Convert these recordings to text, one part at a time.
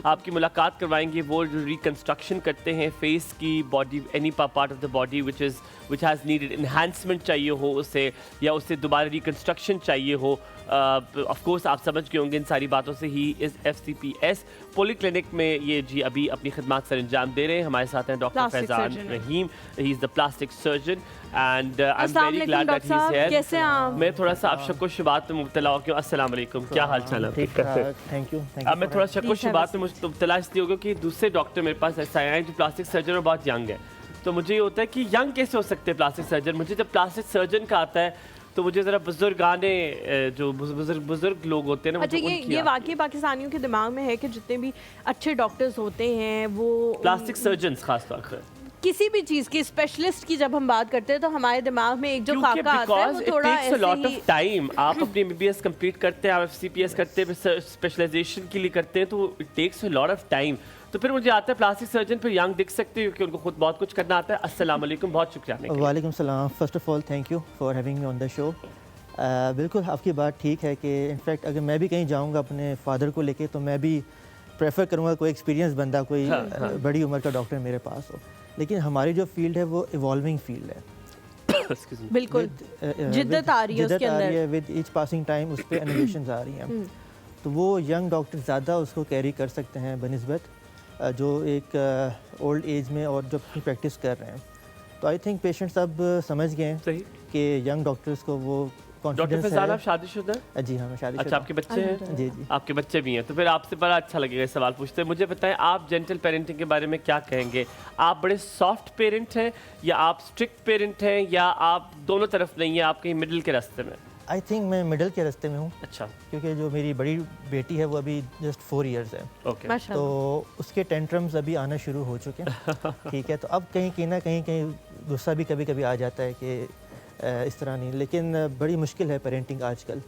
आपकी मुलाकात करवाएंगे, वो जो रिकंस्ट्रक्शन करते हैं फेस की, body, any part of the body which has needed enhancement चाहिए हो उसे, या उससे दोबारा रिकंस्ट्रक्शन चाहिए हो। ऑफ कोर्स आप समझ गए होंगे इन सारी बातों से। He is FCPS polyclinic में ये जी अभी अपनी खिदमत सर अंजाम दे रहे हैं। हमारे साथ हैं doctor Faizan Rahim, he is the plastic surgeon and I am very glad that he is here. कैसे हैं आप? मैं थोड़ा सा अब शक्को शुबात में मुब्तला हो गया। अस्सलाम वालेकुम, क्या हाल चाल है? Thank you. अब मैं थोड़ा शक्को शुबात में मुब्तला इसलिए हो गया कि दूसरे डॉक्टर मेरे पास ऐसा आए हैं जो प्लास्टिक सर्जन और बहुत यंग है। तो मुझे ये होता है कि यंग कैसे हो सकते हैं प्लास्टिक सर्जन। मुझे जब प्लास्टिक सर्जन का आता है तो मुझे ज़रा बुजुर्गाने जो बुजुर्ग लोग होते हैं ना, अच्छा, ये वाकई पाकिस्तानियों के दिमाग में है कि जितने भी अच्छे डॉक्टर्स होते हैं वो प्लास्टिक सर्जन खास तौर पर किसी भी चीज़ की स्पेशलिस्ट की जब हम बात करते हैं तो हमारे दिमाग में एक जो खाका आता है वो थोड़ा ऐसे ही टाइम। आप अपनी MBBS कंप्लीट करते हैं, आप FCPS करते हैं, स्पेशलाइजेशन के लिए करते हैं, तो it takes a lot of time. तो फिर मुझे आता है प्लास्टिक सर्जन फिर यंग दिख सकते हैं क्योंकि उनको खुद बहुत कुछ करना आता है। अस्सलाम वालेकुम, बहुत शुक्रिया। वालेकुम सलाम। First of all thank you for having me on the show. बिल्कुल आपकी बात ठीक है कि इनफैक्ट अगर मैं भी कहीं जाऊंगा अपने फादर को लेके तो मैं भी प्रेफर करूंगा कोई एक्सपीरियंस बंदा, कोई बड़ी उम्र का डॉक्टर मेरे पास हो। लेकिन हमारी जो फील्ड है वो इवॉल्विंग फील्ड है। बिल्कुल जिद्दत आ रही है उसके अंदर, विद ईच पासिंग टाइम उस पर इनोवेशंस आ रही हैं। तो वो यंग डॉक्टर ज़्यादा उसको कैरी कर सकते हैं बनिस्बत जो एक ओल्ड एज में और जो अपनी प्रैक्टिस कर रहे हैं। तो आई थिंक पेशेंट्स अब समझ गए हैं कि यंग डॉक्टर्स को वो डॉक्टर फैजान, आप शादीशुदा हैं? जी हाँ, मैं शादीशुदा। अच्छा, आपके बच्चे हैं? जी जी, आपके बच्चे भी हैं। तो फिर आपसे बड़ा अच्छा लगेगा इस सवाल पूछते हैं। मुझे बताएं, आप जेंटल पेरेंटिंग के बारे में क्या कहेंगे? आप बड़े सॉफ्ट पेरेंट हैं या आप स्ट्रिक्ट पेरेंट हैं या आप दोनों तरफ नहीं है, आप कहीं मिडिल के रास्ते में? आई थिंक मैं मिडिल के रास्ते में हूँ। अच्छा, क्योंकि जो मेरी बड़ी बेटी है वो अभी जस्ट 4 इयर्स है। ओके। तो उसके टेंट्रम्स अभी आना शुरू हो चुके हैं। ठीक है, तो अब कहीं ना कहीं गुस्सा भी कभी कभी आ जाता है कि इस तरह नहीं। लेकिन बड़ी मुश्किल है पेरेंटिंग आजकल।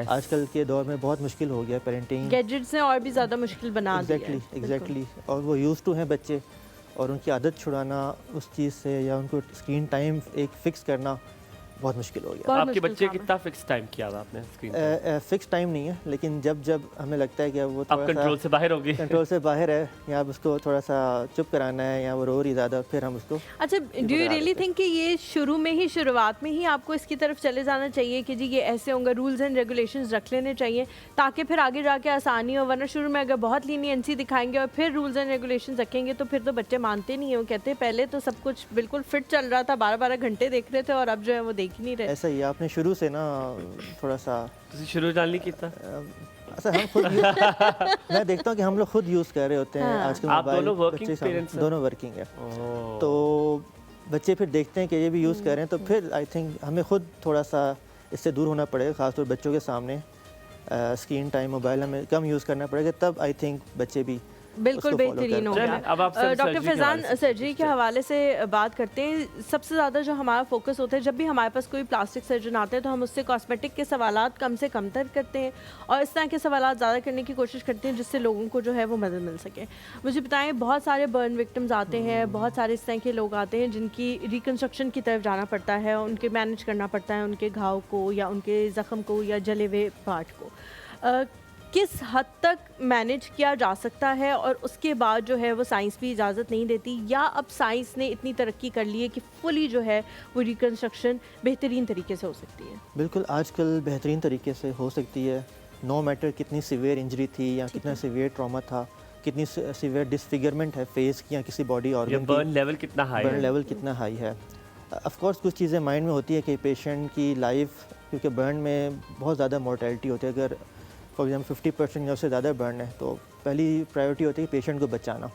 आजकल के दौर में बहुत मुश्किल हो गया पेरेंटिंग। गैजेट्स ने और भी ज़्यादा मुश्किल बना दिया है। एग्जैक्टली। और वो यूज़ टू हैं बच्चे, और उनकी आदत छुड़ाना उस चीज़ से या उनको स्क्रीन टाइम एक फ़िक्स करना बहुत मुश्किल हो गया। आपके बच्चे कितना फिक्स टाइम किया हुआ आपने स्क्रीन? फिक्स टाइम नहीं है, लेकिन जब हमें लगता है कि वो थोड़ा कंट्रोल से बाहर हो गई, कंट्रोल से बाहर है, या अब उसको थोड़ा सा चुप कराना है या वो रो रही ज़्यादा, फिर हम उसको। अच्छा, डू यू रियली थिंक कि ये शुरुआत में ही आपको इसकी तरफ चले जाना चाहिए कि जी ये ऐसे होंगे, रूल्स एंड रेगुलेशंस रख लेने चाहिए ताकि फिर आगे जाके आसानी हो? वरना शुरू में अगर बहुत लीनियंसी दिखाएंगे और फिर रूल्स एंड रेगुलेशंस रखेंगे तो फिर तो बच्चे मानते नहीं है। वो कहते हैं पहले तो सब कुछ बिल्कुल फिट चल रहा था, 12-12 घंटे देख रहे थे और अब जो है वो देख ही नहीं रहे। ऐसा ही आपने शुरू से ना थोड़ा सा शुरू डाल नहीं किया। अच्छा, हम खुद मैं देखता हूँ कि हम लोग खुद यूज़ कर रहे होते हैं आजकल। आप दोनों वर्किंग पेरेंट्स? दोनों वर्किंग है। तो बच्चे फिर देखते हैं कि ये भी यूज़ कर रहे हैं, तो फिर आई थिंक हमें खुद थोड़ा सा इससे दूर होना पड़ेगा। ख़ासतौर बच्चों के सामने स्क्रीन टाइम, मोबाइल हमें कम यूज़ करना पड़ेगा, तब आई थिंक बच्चे भी बिल्कुल बेहतरीन हो गया। अब आप डॉक्टर फैजान, सर्जरी के हवाले से बात करते हैं। सबसे ज़्यादा जो हमारा फोकस होता है जब भी हमारे पास कोई प्लास्टिक सर्जन आता है तो हम उससे कॉस्मेटिक के सवालात कम से कम तर करते हैं और इस तरह के सवालात ज़्यादा करने की कोशिश करते हैं जिससे लोगों को जो है वो मदद मिल सके। मुझे बताएं, बहुत सारे बर्न विक्टिम्स आते हैं, बहुत सारे इस तरह के लोग आते हैं जिनकी रिकन्स्ट्रक्शन की तरफ जाना पड़ता है, उनके मैनेज करना पड़ता है उनके घाव को या उनके ज़ख्म को या जले हुए पार्ट को। किस हद तक मैनेज किया जा सकता है और उसके बाद जो है वो साइंस भी इजाज़त नहीं देती, या अब साइंस ने इतनी तरक्की कर ली है कि फुली जो है वो रिकन्स्ट्रक्शन बेहतरीन तरीके से हो सकती है? बिल्कुल, आजकल बेहतरीन तरीके से हो सकती है। नो मैटर कितनी सीवियर इंजरी थी या कितना सीवियर ट्रॉमा था, कितनी सीवियर डिसफिगरमेंट है फेस की या किसी बॉडी ऑर्गन की, बर्न लेवल कितना हाई है। ऑफ कोर्स कुछ चीज़ें माइंड में होती है कि पेशेंट की लाइफ, क्योंकि बर्न में बहुत ज़्यादा मोर्टेलिटी होती है। अगर फॉर एग्जाम्पल 50% या उससे ज़्यादा बर्न है तो पहली प्रायोरिटी होती है पेशेंट को बचाना।